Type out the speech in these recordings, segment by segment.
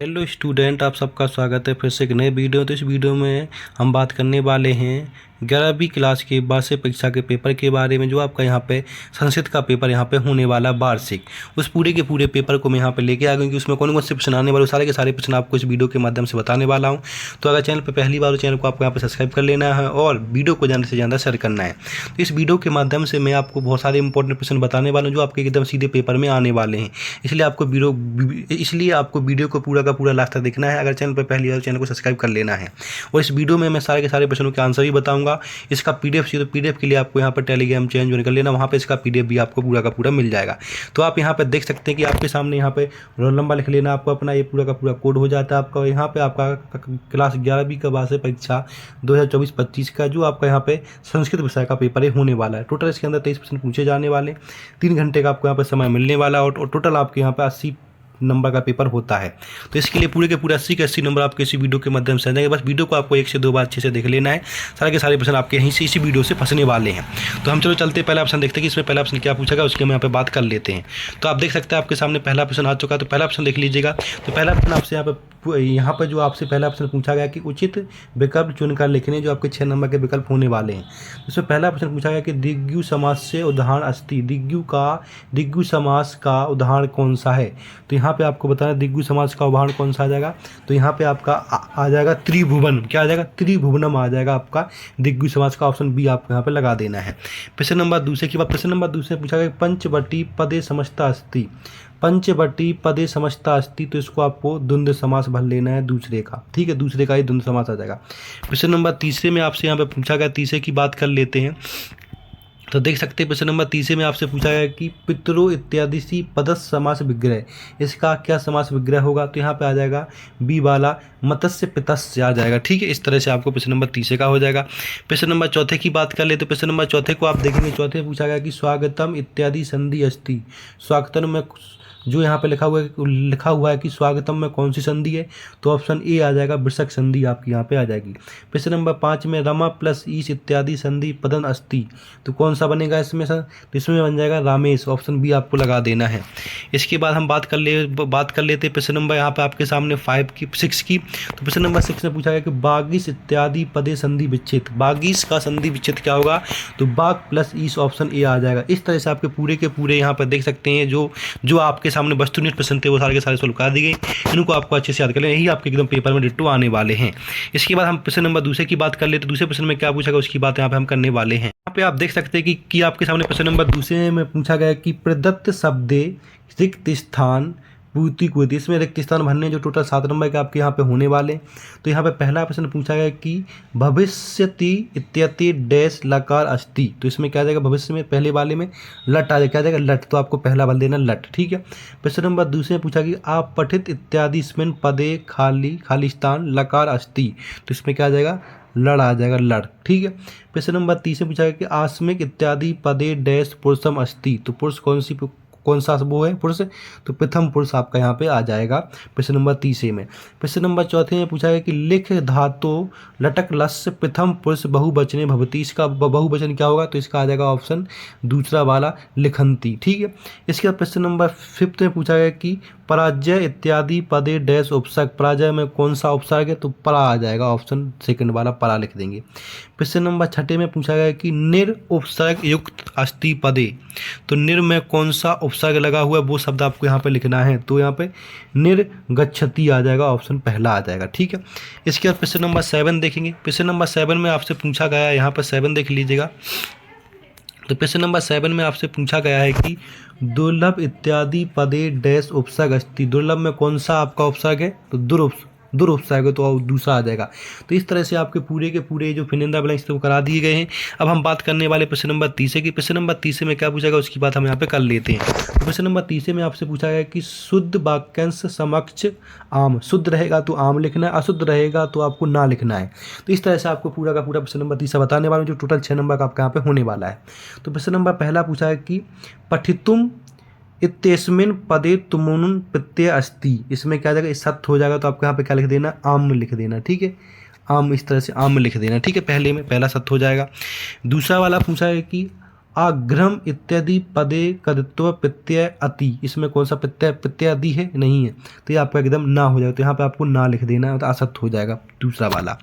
Hello student, आप सबका स्वागत है फिर से एक नए वीडियो। तो इस वीडियो में हम बात करने वाले हैं 11वीं क्लास के वार्षिक परीक्षा के पेपर के बारे में, जो आपका यहाँ पे संस्कृत का पेपर यहाँ पे होने वाला वार्षिक, उस पूरे के पूरे पेपर को मैं यहाँ पे लेके आ गया कि उसमें कौन कौन से प्रश्न आने वाले, सारे के सारे प्रश्न आपको इस वीडियो के माध्यम से बताने वाला हूँ। तो अगर चैनल पर पहली बार, चैनल को आपको यहाँ पे सब्सक्राइब कर लेना है और वीडियो को ज़्यादा से ज़्यादा शेयर करना है। तो इस वीडियो के माध्यम से मैं आपको बहुत सारे इंपॉर्टेंट प्रश्न बताने वाला हूँ जो आपके एकदम सीधे पेपर में आने वाले हैं। इसलिए आपको वीडियो को पूरा का पूरा लास्ट तक देखना है। अगर चैनल पर पहली बार, चैनल को सब्सक्राइब कर लेना है। और इस वीडियो में मैं सारे के सारे प्रश्नों के आंसर भी बताऊंगा। इसका पीडीएफ चाहिए तो पीडीएफ के लिए आपको यहाँ पर टेलीग्राम चैनल ज्वाइन कर लेना, वहाँ पे इसका पीडीएफ भी आपको पूरा का पूरा मिल जाएगा। तो आप यहाँ पर देख सकते हैं कि आपके सामने यहाँ पे रोल नंबर लिख लेना, आपको अपना ये पूरा का पूरा कोड हो जाता है आपका। यहाँ पे आपका क्लास 11वीं का वार्षिक परीक्षा 2024-25 का जो आपका यहाँ पे संस्कृत विषय का पेपर होने वाला है। टोटल इसके अंदर 23 प्रश्न पूछे जाने वाले, 3 घंटे का आपको यहाँ पे समय मिलने वाला और टोटल आपके यहाँ पे 80 नंबर का पेपर होता है। तो इसके लिए पूरे के पूरे 80 के 80 नंबर आपके इसी वीडियो के माध्यम से आ जाएंगे। बस वीडियो को आपको 1 से 2 बार अच्छे से देख लेना है, सारे के सारे प्रश्न आपके यहीं से इसी वीडियो से फंसने वाले हैं। तो हम चलो चलते पहला ऑप्शन देखते हैं कि इसमें पहला ऑप्शन क्या पूछा गया, उसके हम यहाँ पे बात कर लेते हैं। तो आप देख सकते हैं आपके सामने पहला प्रश्न आ चुका है, तो पहला ऑप्शन देख लीजिएगा। तो पहला प्रश्न आपसे यहाँ पर जो आपसे पहला ऑप्शन पूछा गया कि उचित विकल्प चुनकर लिखने, जो आपके 6 नंबर के विकल्प होने वाले हैं। इसमें पहला प्रश्न पूछा गया कि दिग्गु समास से उदाहरण अस्ति, दिग्गु समास का उदाहरण कौन सा है। तो यहाँ पे आपको बताना दिग्गु समास का उदाहरण कौन सा आ जाएगा। तो यहाँ पे आपका आ जाएगा त्रिभुवन। क्या आ जाएगा? त्रिभुवनम आ जाएगा आपका दिग्गु समास का। ऑप्शन बी आपको यहाँ पे लगा देना है। प्रश्न नंबर दूसरे की बात, प्रश्न नंबर दूसरे पूछा गया पंचवटी पदे समझता अस्ति, पंचवटी पदे समझता अस्ति, तो इसको आपको द्वंद्व समास भर लेना है दूसरे का। ठीक है, दूसरे का ही द्वंद्व समास आ जाएगा। प्रश्न नंबर तीसरे में आपसे यहाँ पे पूछा गया, तीसरे की बात कर लेते हैं। तो देख सकते हैं प्रश्न नंबर तीसरे में आपसे पूछा गया कि पितरो इत्यादि सी पदस समास विग्रह, इसका क्या समास विग्रह होगा। तो यहाँ पे आ जाएगा बी वाला मत्स्य पितस्य आ जाएगा। ठीक है, इस तरह से आपको प्रश्न नंबर तीसरे का हो जाएगा। प्रश्न नंबर चौथे की बात कर ले तो प्रश्न नंबर चौथे को आप देखेंगे, चौथे पूछा गया कि स्वागतम इत्यादि संधि अस्ति, स्वागतम में जो यहाँ पे लिखा हुआ है कि स्वागतम में कौन सी संधि है, तो ऑप्शन ए आ जाएगा वृषक संधि आपकी यहाँ पे आ जाएगी। प्रश्न नंबर 5 में रमा प्लस ईश इत्यादि संधि पदन अस्ति, तो कौन सा बनेगा इसमें सर, तो इसमें बन जाएगा रामेश। ऑप्शन बी आपको लगा देना है। इसके बाद हम बात कर लेते प्रश्न नंबर यहाँ पे आपके सामने 6 की। तो प्रश्न नंबर 6 में पूछा गया कि बागीस इत्यादि पदे संधि विच्छेद, बागीस का संधि विच्छेद क्या होगा, तो बाग प्लस ईश ऑप्शन ए आ जाएगा। इस तरह से आपके पूरे के पूरे यहाँ पर देख सकते हैं जो आपके सामने वस्तुनिष्ठ प्रश्न थे वो सारे के सारे सॉल्व करा दी गई। इनको आपको अच्छे से याद कर लें, यही आपके एकदम पेपर में डिट्टो आने वाले हैं। इसके बाद हम प्रश्न नंबर दूसरे की बात कर ले तो दूसरे प्रश्न में क्या पूछा गया उसकी बात यहाँ पे हम करने वाले हैं। यहाँ पे आप देख सकते हैं कि आपके सामने प्रश्न नंबर दूसरे में पूछा गया कि प्रदत्त शब्दे रिक्त स्थान पूर्ति को, इसमें रिक्त स्थान भरने जो टोटल 7 नंबर के आपके यहाँ पे होने वाले। तो यहाँ पे पहला प्रश्न पूछा गया कि भविष्यति इत्यति डैश लकार अस्ति, तो इसमें क्या जाएगा, भविष्य में पहले वाले में लट आ जाएगा, क्या जाएगा लट, तो आपको पहला भर देना लट। ठीक है। प्रश्न नंबर दूसरे में पूछा कि आप पठित इत्यादि इसमें पदे खालिस्तान लकार अस्ति, तो इसमें क्या आ जाएगा लड़ आ जाएगा लड़। ठीक है। प्रश्न नंबर तीसरे पूछा गया कि आस्मिक इत्यादि पदे डैश पुरुषम अस्ति, तो पुरुष कौन सा वो है पुरुष, तो प्रथम पुरुष आपका यहाँ पे आ जाएगा प्रश्न नंबर तीसरे में। प्रश्न नंबर चौथे में पूछा गया कि लिख धातु लटक लस्य प्रथम पुरुष बहुवचने भवती, इसका बहुवचन क्या होगा, तो इसका आ जाएगा ऑप्शन दूसरा वाला लिखंती। ठीक है। इसके बाद प्रश्न नंबर 5 में पूछा गया कि पराजय इत्यादि पदे डैश उपसर्ग, पराजय में कौन सा उपसर्ग है, तो परा आ जाएगा, ऑप्शन सेकंड वाला परा लिख देंगे। प्रश्न नंबर 6 में पूछा गया कि निर उपसर्ग युक्त अस्ति पदे, तो निर में कौन सा उपसर्ग लगा हुआ है वो शब्द आपको यहाँ पे लिखना है, तो यहाँ पे निर्गच्छति आ जाएगा, ऑप्शन पहला आ जाएगा। ठीक है। इसके बाद प्रश्न नंबर 7 देखेंगे। प्रश्न नंबर 7 में आपसे पूछा गया है, यहाँ पर 7 देख लीजिएगा। तो प्रश्न नंबर 7 में आपसे पूछा गया है कि दुर्लभ इत्यादि पदे डैश उपसर्ग अस्ति, दुर्लभ में कौन सा आपका उपसर्ग है, तो दुरुपसर्ग है, तो दूसरा आ जाएगा। तो इस तरह से आपके पूरे के पूरे जो फिनेंदा ब्लैंक्स थे वो करा दिए गए हैं। अब हम बात करने वाले प्रश्न नंबर 30 की। प्रश्न नंबर 30 में क्या पूछा गया उसकी बात हम यहाँ पे कर लेते हैं। तो प्रश्न नंबर 30 में आपसे पूछा गया कि शुद्ध वाक्यांश समक्ष आम, शुद्ध रहेगा तो आम लिखना है, अशुद्ध रहेगा तो आपको ना लिखना है। तो इस तरह से आपको पूरा का पूरा प्रश्न नंबर 30 बताने वाला हूँ, जो टोटल 6 नंबर का आपका यहाँ पे होने वाला है। तो प्रश्न नंबर पहला पूछा है कि पठितुम इत्यस्मिन् पदे तुमुन प्रत्यय अस्ति, इसमें क्या जाएगा, इस सत्य हो जाएगा, तो आपको यहाँ पे क्या लिख देना, आम लिख देना। ठीक है, आम, इस तरह से आम लिख देना। ठीक है, पहले में पहला सत्य हो जाएगा। दूसरा वाला पूछा है कि आग्रम इत्यादि पदे कदित्व प्रत्यय अति, इसमें कौन सा प्रत्यय अति है? नहीं है, तो ये आपका एकदम ना हो जाएगा, तो यहाँ पे आपको ना लिख देना है, तो असत हो जाएगा दूसरा वाला।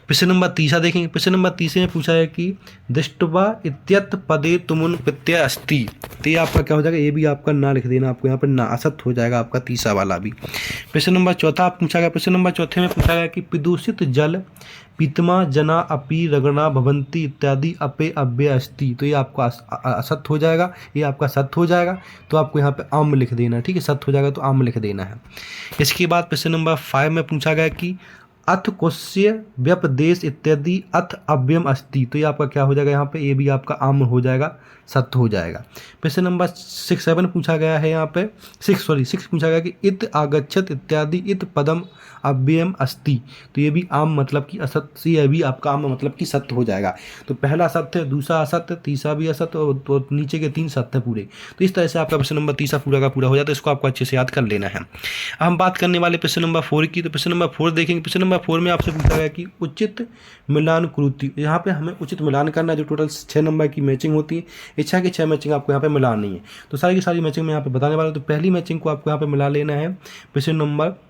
प्रश्न नंबर तीसरा देखेंगे। प्रश्न नंबर तीसरे में पूछा है कि दृष्टवा इत्यत पदे तुमुन प्रत्यय अस्ति, तो ये आपका क्या हो जाएगा? ये भी आपका ना लिख देना, आपको यहाँ पर ना असत हो जाएगा आपका तीसरा वाला भी। प्रश्न नंबर चौथा पूछा गया। प्रश्न नंबर चौथे में पूछा गया कि प्रदूषित जल पीतमा जना अपी रगड़ा भवंती इत्यादि अपे अव्यय अस्ति, तो ये आपका असत हो जाएगा, ये आपका सत हो जाएगा, तो आपको यहाँ पे आम लिख देना है, ठीक है, सत हो जाएगा तो आम लिख देना है। इसके बाद प्रश्न नंबर 5 में पूछा गया कि अथ कोस्य व्यपदेश इत्यादि अथ अव्ययम अस्ति, तो ये आपका क्या हो जाएगा? यहाँ पे ये भी आपका आम हो जाएगा, सत्य हो जाएगा। प्रश्न नंबर 6 पूछा गया है यहाँ पे 6 पूछा गया कि इत आगच्छत इत्यादि इत पदम अव्ययम अस्ति, तो ये भी आम मतलब कि असत्य, ये भी आपका आम मतलब कि सत्य हो जाएगा। तो पहला असत्य, दूसरा असत्य, तीसरा भी असत्य, और नीचे के 3 सत्य पूरे। तो इस तरह से आपका प्रश्न नंबर तीसरा पूरा का पूरा हो जाता है, इसको आपको अच्छे से याद कर लेना है। अब हम बात करने वाले प्रश्न नंबर 4 की। तो प्रश्न नंबर 4 देखेंगे। प्रश्न नंबर 4 में आपसे पूछा गया कि उचित मिलान कृति, यहाँ पे हमें उचित मिलान करना है, जो टोटल 6 नंबर की मैचिंग होती है, इच्छा की 6 मैचिंग आपको यहाँ पे मिलानी है। तो सारी की सारी मैचिंग मैं यहाँ पे बताने वाला हूँ। तो पहली मैचिंग को आपको यहाँ पे मिला लेना है प्रश्न नंबर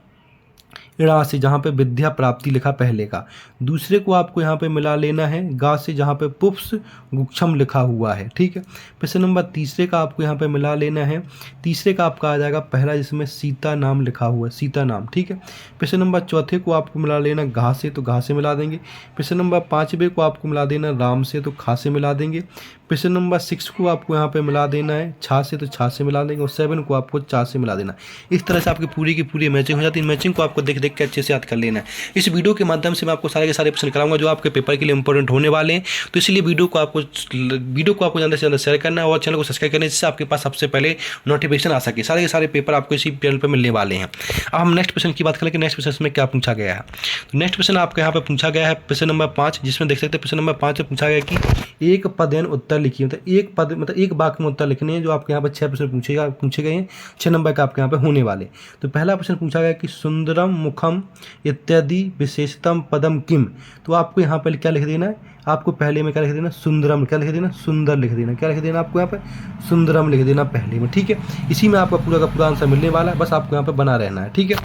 ड़ा से, जहाँ पे विद्या प्राप्ति लिखा पहले का। दूसरे को आपको यहाँ पे मिला लेना है गा से, जहाँ पे पुप्स गुक्षम लिखा हुआ है, ठीक है। प्रश्न नंबर तीसरे का आपको यहाँ पे मिला लेना है, तीसरे का आपका आ जाएगा पहला, जिसमें सीता नाम लिखा हुआ है, सीता नाम, ठीक है। प्रश्न नंबर चौथे को आपको मिला लेना घा से, तो घा से मिला देंगे। प्रश्न नंबर 5वें को आपको मिला देना राम से, तो खा से मिला देंगे। प्रश्न नंबर 6 को आपको यहाँ पे मिला देना है छा से, तो छा से मिला देंगे, और 7 को आपको चा से मिला देना। इस तरह से आपकी पूरी की पूरी मैचिंग हो जाती है। मैचिंग को आपको देख देख के अच्छे से याद कर लेना है। इस वीडियो के माध्यम से मैं आपको सारे के सारे प्रश्न कराऊंगा जो आपके पेपर के लिए इंपॉर्टेंट होने वाले हैं। तो इसलिए वीडियो को आपको ज़्यादा से ज़्यादा शेयर करना है और चैनल को सब्सक्राइब करना है, जिससे आपके पास सबसे पहले नोटिफिकेशन आ सके। सारे के सारे पेपर आपको इसी चैनल पर मिलने वाले हैं। अब हम नेक्स्ट प्रश्न की बात करें कि नेक्स्ट प्रश्न में क्या पूछा गया है। तो नेक्स्ट प्रश्न आपके यहाँ पर पूछा गया है प्रश्न नंबर 5, जिसमें देख सकते हैं प्रश्न नंबर 5 में पूछा गया कि एक पदेन उत्तर लिखिए, मतलब एक वाक्य में उत्तर लिखने हैं, जो आपके यहाँ पर 6 प्रश्न पूछे गए हैं, 6 नंबर का आपके यहाँ पे होने वाले। तो पहला प्रश्न पूछा गया कि सुंदरम मुखम इत्यादि विशेषतम पदम किम, तो आपको यहाँ पर क्या लिख देना है? आपको पहले में क्या लिख देना? सुंदरम, क्या लिख देना? सुंदर लिख देना। क्या लिख देना आपको यहाँ पे? सुंदरम लिख देना पहले में, ठीक है। इसी में आपका पूरा का पूरा आंसर मिलने वाला है, बस आपको यहाँ पे बना रहना है, ठीक है।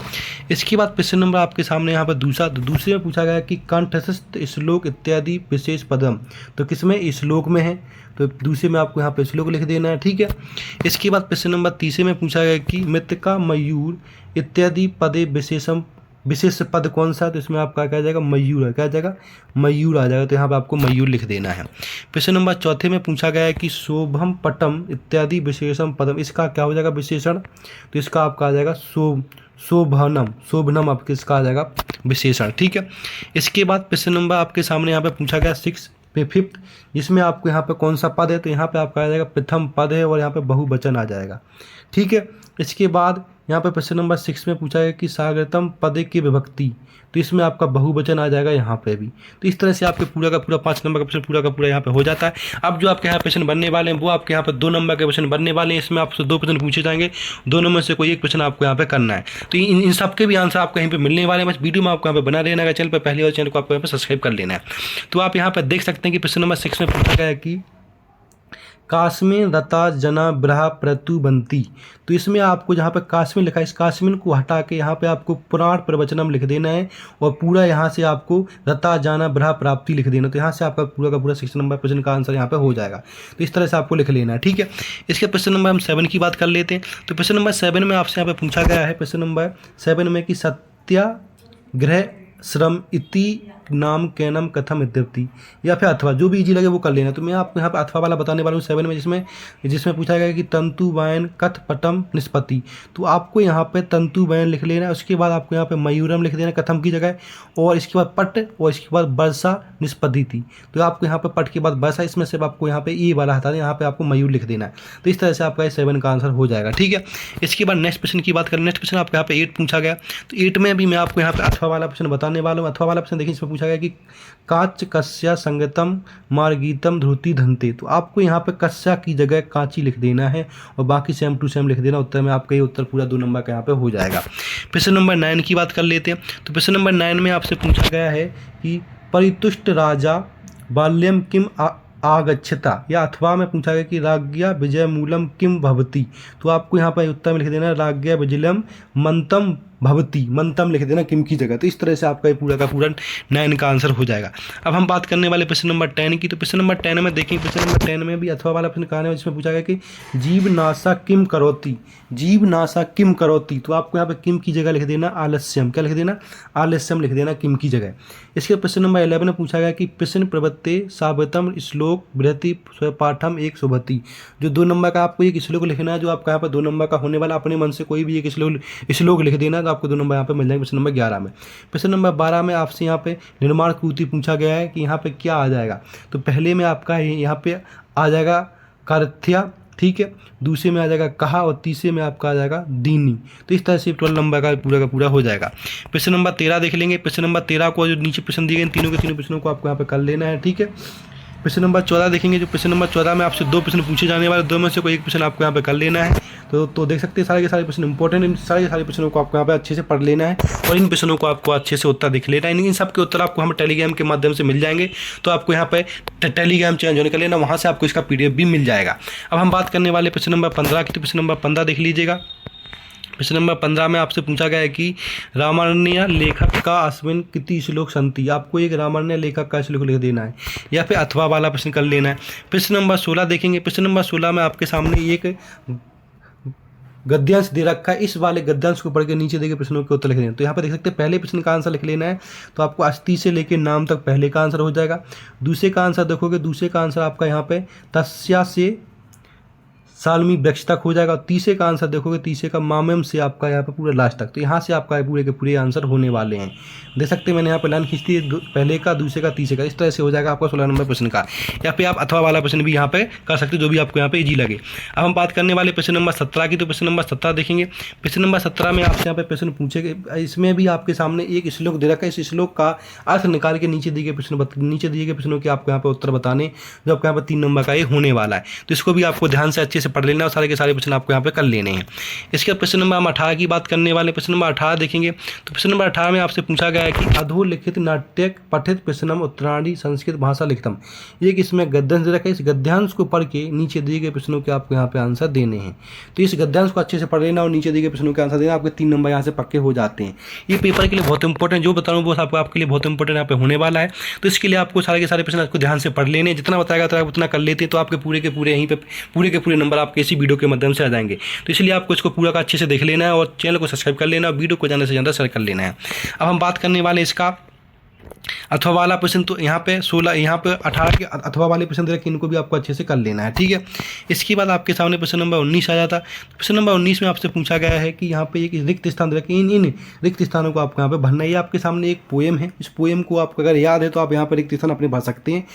इसके बाद प्रश्न नंबर आपके सामने यहाँ पर दूसरे में पूछा गया कि कंठस्थ श्लोक इत्यादि विशेष पदम, तो किसमें? श्लोक में है, तो दूसरे में आपको यहाँ पे श्लोक लिख देना है, ठीक है। इसके बाद प्रश्न नंबर तीसरे में पूछा गया कि मृतिका मयूर इत्यादि पदे विशेष पद कौन सा? तो इसमें आपका क्या जाएगा? मयूर है। क्या जाएगा? मयूर आ जाएगा, तो यहाँ पे आपको मयूर लिख देना है। प्रश्न नंबर चौथे में पूछा गया है कि शोभम पटम इत्यादि विशेषम पदम, इसका क्या हो जाएगा? विशेषण, तो इसका आपका आ जाएगा शोभनम आपके इसका आ जाएगा विशेषण, ठीक है। इसके बाद प्रश्न नंबर आपके सामने यहाँ पे पूछा गया 5th, जिसमें आपको यहाँ पे कौन सा पद है? तो यहाँ पे आपका आ जाएगा प्रथम पद है, और यहाँ पे बहुवचन आ जाएगा, ठीक है। इसके बाद यहाँ पे प्रश्न नंबर 6 में पूछा गया कि सागरतम पदे की विभक्ति, तो इसमें आपका बहुवचन आ जाएगा यहाँ पे भी। तो इस तरह से आपके पूरा का पूरा 5 नंबर का प्रश्न पूरा का पूरा यहाँ पे हो जाता है। अब जो आपके यहाँ प्रश्न बनने वाले हैं वो आपके यहाँ पे 2 नंबर के प्रश्न बनने वाले हैं। इसमें आपसे 2 प्रश्न पूछे जाएंगे, दोनों में से कोई एक प्रश्न आपको यहाँ पे करना है। तो इन सबके भी आंसर आपको यहीं पर मिलने वाले हैं। बस वीडियो में आपको यहाँ पे बना लेना है, चैनल पर पहले वाले चैनल को आपको यहाँ पे सब्सक्राइब कर लेना है। तो आप यहाँ पर देख सकते हैं कि प्रश्न नंबर 6 में पूछा गया है कि कास्मिन रता जना ब्रहा प्रतुबंती, तो इसमें आपको जहाँ पे कास्मिन लिखा है, इस कास्मिन को हटा के यहाँ पे आपको पुराण प्रवचनम लिख देना है, और पूरा यहाँ से आपको रता जाना ब्रहा प्राप्ति लिख देना। तो यहाँ से आपका पूरा का पूरा 6 नंबर प्रश्न का आंसर यहाँ पे हो जाएगा। तो इस तरह से आपको लिख लेना है, ठीक है। इसके प्रश्न नंबर हम 7 की बात कर लेते हैं। तो प्रश्न नंबर 7 में आपसे यहाँ पे पूछा गया है प्रश्न नंबर 7 में कि सत्याग्रह श्रम इति नाम कैनम कथम इत्यपि, या फिर अथवा, जो भी इजी लगे वो कर लेना। तो मैं आपको यहाँ पे अथवा वाला बताने वाला हूँ 7 में, जिसमें पूछा गया कि तंतु वायन कथ पटम निष्पत्ति, तो आपको यहाँ पे तंतु वायन लिख लेना है। उसके बाद आपको यहाँ पे मयूरम लिख देना कथम की जगह, और इसके बाद पट, और इसके बाद वर्षा निष्पत्ति थी, तो आपको यहाँ पे पट के बाद वर्षा, इसमें से आपको यहाँ पे ए वाला हटा दें, यहाँ पे आपको मयूर लिख देना है। तो इस तरह से आपका 7 का आंसर हो जाएगा, ठीक है। इसके बाद नेक्स्ट प्रश्न की बात करें। नेक्स्ट प्रश्न आपको यहाँ पे 8 पूछा गया। तो 8 में भी मैं आपको यहाँ पे अथवा वाला प्रश्न बताने वाला हूँ। अथवा वाला प्रश्न देखिए, इसमें पूछा गया कि काच कस्या संगतम मार्गीतम ध्रुति धनते, तो आपको यहाँ पे कस्या की जगह कांची लिख देना है, और बाकी सेम टू सेम लिख देना। उत्तर में आपका ये उत्तर पूरा 2 नंबर का यहाँ पे हो जाएगा। प्रश्न नंबर 9 की बात कर लेते हैं। तो प्रश्न नंबर 9 में आपसे पूछा गया है कि परितुष्ट राजा बाल्यम किम आगच्छता, या अथवा में पूछा गया कि राज्ञा विजय मूलम किम भवति, तो आपको यहाँ पर उत्तर में लिख देना राज्ञा विजयम मंतम भवती, मंतम लिख देना किम की जगह। तो इस तरह से आपका ये पूरा का पूरा 9 का आंसर हो जाएगा। अब हम बात करने वाले प्रश्न नंबर 10 की। तो प्रश्न नंबर 10 में देखेंगे, प्रश्न नंबर 10 में भी अथवा वाला प्रश्न कहानी है, जिसमें पूछा गया कि जीव नाशा किम करोति, जीव नाशा किम करोति, तो आपको यहाँ पे किम की जगह लिख देना आलस्यम, क्या लिख देना, आलस्यम लिख देना किम की जगह। इसके प्रश्न नंबर 11 में पूछा गया कि प्रश्न प्रवृत्ते सावतम श्लोक बृहति पाठम एक शुभति, जो 2 नंबर का आपको एक श्लोक लिखना है, जो आपका यहाँ पर 2 नंबर का होने वाला, अपने मन से कोई भी एक श्लोक लिख देना, तो आपको 2 नंबर यहाँ पे मिल जाएंगे प्रश्न नंबर 11 में। प्रश्न नंबर 12 में आपसे यहाँ पे निर्माण कृति पूछा गया है कि यहाँ पे क्या आ जाएगा। तो पहले में आपका यहाँ पे आ जाएगा कारथ्या, ठीक है, दूसरे में आ जाएगा कहा, और तीसरे में आपका आ जाएगा दीनी। तो इस तरह से 12 नंबर का पूरा हो जाएगा। प्रश्न नंबर 13 देख लेंगे। प्रश्न नंबर 13 को जो नीचे प्रश्न दिए गए तीनों के तीनों प्रश्नों को आपको यहाँ पे कर लेना है, ठीक है। प्रश्न नंबर 14 देखेंगे। जो प्रश्न नंबर 14 में आपसे 2 प्रश्न पूछे जाने वाले, 2 में से कोई एक प्रश्न आपको यहाँ पे कर लेना है। तो देख सकते हैं सारे के सारे प्रश्न इंपॉर्टेंट, इन सारे के सारे प्रश्नों को आपको यहाँ पे अच्छे से पढ़ लेना है, और इन प्रश्नों को आपको अच्छे से उत्तर दिख लेना है। इन सब के उत्तर आपको हम टेलीग्राम के माध्यम से मिल जाएंगे, तो आपको यहाँ पे टेलीग्राम चैनल ज्वाइन कर लेना, वहाँ से आपको इसका PDF भी मिल जाएगा। अब हम बात करने वाले प्रश्न नंबर 15 की। तो प्रश्न नंबर 15 देख लीजिएगा। प्रश्न नंबर 15 में आपसे पूछा गया है कि रामायण लेखक का अस्मिन कितनी श्लोक संति, आपको एक रामायण लेखक का श्लोक लिख देना है, या फिर अथवा वाला प्रश्न कर लेना है। प्रश्न नंबर 16 देखेंगे। प्रश्न नंबर 16 में आपके सामने एक गद्यांश दे रखा है, इस वाले गद्यांश को पढ़ के नीचे देखे प्रश्नों के उत्तर लिख लेना। तो यहाँ पर देख सकते हैं पहले प्रश्न का आंसर लिख लेना है, तो आपको अस्थि से लेकर नाम तक पहले का आंसर हो जाएगा। दूसरे का आंसर देखोगे, दूसरे का आंसर आपका यहाँ पे तस्या से सालमी वृक्ष तक हो जाएगा। तीसरे का आंसर देखोगे, तीसरे का मामम से आपका यहाँ पे पूरा लास्ट तक। तो यहाँ से आपका पूरे के पूरे आंसर होने वाले हैं। देख सकते हैं मैंने यहाँ पे लाइन खींच दी, पहले का, दूसरे का, तीसरे का, इस तरह से हो जाएगा आपका 16 नंबर प्रश्न का। या फिर आप अथवा वाला प्रश्न भी यहाँ पे कर सकते हो, जो भी आपको यहाँ पे इजी लगे। अब हम बात करने वाले प्रश्न नंबर 17 की। तो प्रश्न नंबर 17 देखेंगे। प्रश्न नंबर 17 में आपसे यहाँ पे प्रश्न पूछेंगे, इसमें भी आपके सामने एक श्लोक दे रखा है, इस श्लोक का अर्थ निकाल के नीचे दिए गए प्रश्नों के आपको यहाँ पे उत्तर बताने, जो आपको यहाँ पे 3 नंबर का ये होने वाला है। तो इसको भी आपको ध्यान से अच्छे से पढ़ लेना, और सारे के सारे प्रश्न आपको यहाँ पे कर लेने हैं। इसके बाद प्रश्न नंबर हम 18 की बात करने वाले। प्रश्न नंबर 18 देखेंगे। तो प्रश्न नंबर 18 में आपसे पूछा गया है कि अधोलिखित नाट्य पठित प्रश्नम उत्तराणी संस्कृत भाषा लिखतम, ये इसमें गद्यांश दे रखा है, इस गद्यांश को पढ़ के नीचे दिए गए प्रश्नों के आपको यहाँ पे आंसर देने हैं। तो इस गद्यांश को अच्छे से पढ़ लेना और नीचे दिए गए प्रश्नों के आंसर देना, आपके 3 नंबर यहाँ से पक्के हो जाते हैं। ये पेपर के लिए बहुत इंपॉर्टेंट, जो बता रहा हूँ वो आपके लिए बहुत इंपॉर्टेंट यहाँ पे होने वाला है। तो इसके लिए आपको सारे के सारे प्रश्न आपको ध्यान से पढ़ लेने, जितना बताएगा उतना कर लेते, तो आपके पूरे के पूरे यहीं पे पूरे के पूरे नंबर आपके इसी वीडियो के माध्यम से आ जाएंगे। तो इसलिए आपको इसको पूरा का अच्छे से देख लेना है, और चैनल को सब्सक्राइब कर लेना, और वीडियो को ज़्यादा से ज़्यादा शेयर कर लेना है। अब हम बात करने वाले इसका अथवा वाला प्रश्न। तो यहाँ पे 16, यहाँ पे 18 के अथवा वाले प्रश्न दे रखे, इनको भी आपको अच्छे से कर लेना है, ठीक है। इसके बाद आपके सामने प्रश्न नंबर 19 आ जाता है। प्रश्न नंबर 19 में आपसे पूछा गया है कि यहाँ पे एक रिक्त स्थान दे रखे, इन रिक्त स्थानों को आपको यहाँ पे भरना है। ये आपके सामने एक पोएम है, इस पोएम को आपको अगर याद है तो आप यहाँ पर रिक्त स्थान अपने भर सकते हैं।